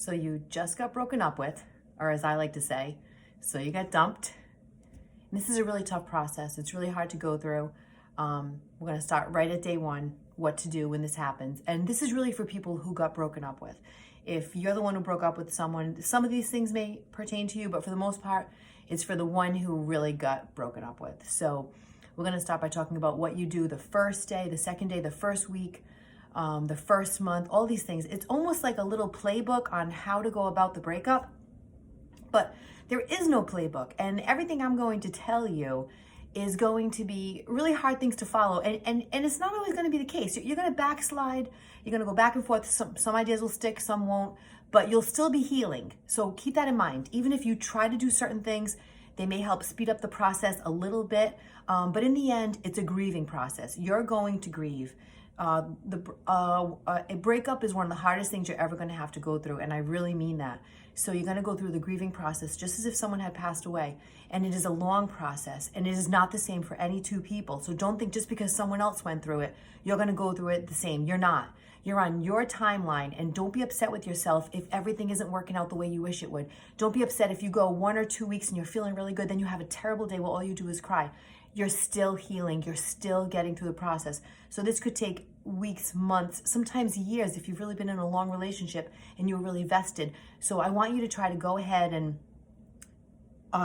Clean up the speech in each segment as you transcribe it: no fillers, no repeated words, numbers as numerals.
So you just got broken up with, or as I like to say, so you got dumped. And this is a really tough process. It's really hard to go through. We're gonna start right at day one, what to do when this happens. And this is really for people who got broken up with. If you're the one who broke up with someone, some of these things may pertain to you, but for the most part, it's for the one who really got broken up with. So we're gonna start by talking about what you do the first day, the second day, the first week, the first month, all these things. It's almost like a little playbook on how to go about the breakup, but there is no playbook. And everything I'm going to tell you is going to be really hard things to follow. And it's not always going to be the case. You're going to backslide. You're going to go back and forth. Some ideas will stick, some won't, but you'll still be healing. So keep that in mind. Even if you try to do certain things, they may help speed up the process a little bit. But in the end, it's a grieving process. You're going to grieve. A breakup is one of the hardest things you're ever going to have to go through, and I really mean that. So you're going to go through the grieving process just as if someone had passed away, and it is a long process, and it is not the same for any two people. So don't think just because someone else went through it, you're going to go through it the same. You're not. You're on your timeline, and don't be upset with yourself if everything isn't working out the way you wish it would. Don't be upset if you go 1 or 2 weeks and you're feeling really good, then you have a terrible day where all you do is cry. You're still healing. You're still getting through the process. So this could take weeks, months, sometimes years if you've really been in a long relationship and you're really vested. So I want you to try to go ahead and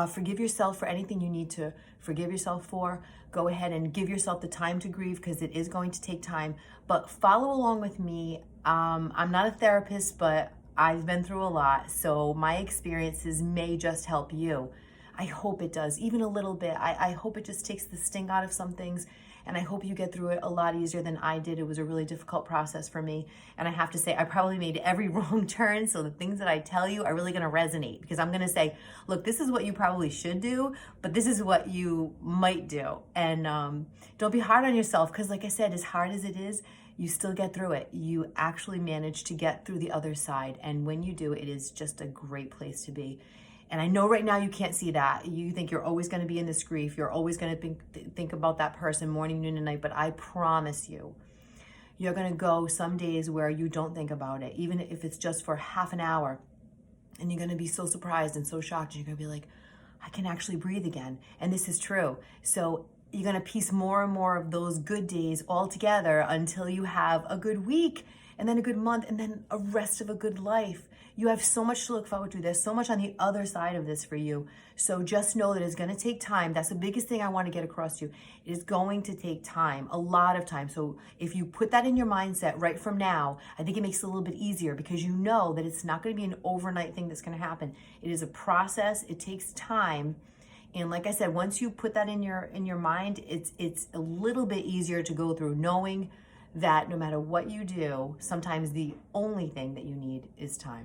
forgive yourself for anything you need to forgive yourself for. Go ahead and give yourself the time to grieve, because it is going to take time. But follow along with me. I'm not a therapist, but I've been through a lot. So my experiences may just help you. I hope it does, even a little bit. I hope it just takes the sting out of some things, and I hope you get through it a lot easier than I did. It was a really difficult process for me, and I have to say I probably made every wrong turn, so the things that I tell you are really gonna resonate, because I'm gonna say, look, this is what you probably should do, but this is what you might do. And don't be hard on yourself, because like I said, as hard as it is, you still get through it. You actually manage to get through the other side, and when you do, it is just a great place to be. And I know right now you can't see that. You think you're always going to be in this grief. You're always going to think about that person morning, noon, and night. But I promise you, you're going to go some days where you don't think about it, even if it's just for half an hour. And you're going to be so surprised and so shocked. You're going to be like, I can actually breathe again. And this is true. So you're going to piece more and more of those good days all together until you have a good week, and then a good month, and then a rest of a good life. You have so much to look forward to. There's so much on the other side of this for you. So just know that it's going to take time. That's the biggest thing I want to get across to you. It is going to take time, a lot of time. So if you put that in your mindset right from now, I think it makes it a little bit easier, because you know that it's not going to be an overnight thing that's going to happen. It is a process. It takes time. And like I said, once you put that in your mind, it's a little bit easier to go through, knowing that no matter what you do, sometimes the only thing that you need is time.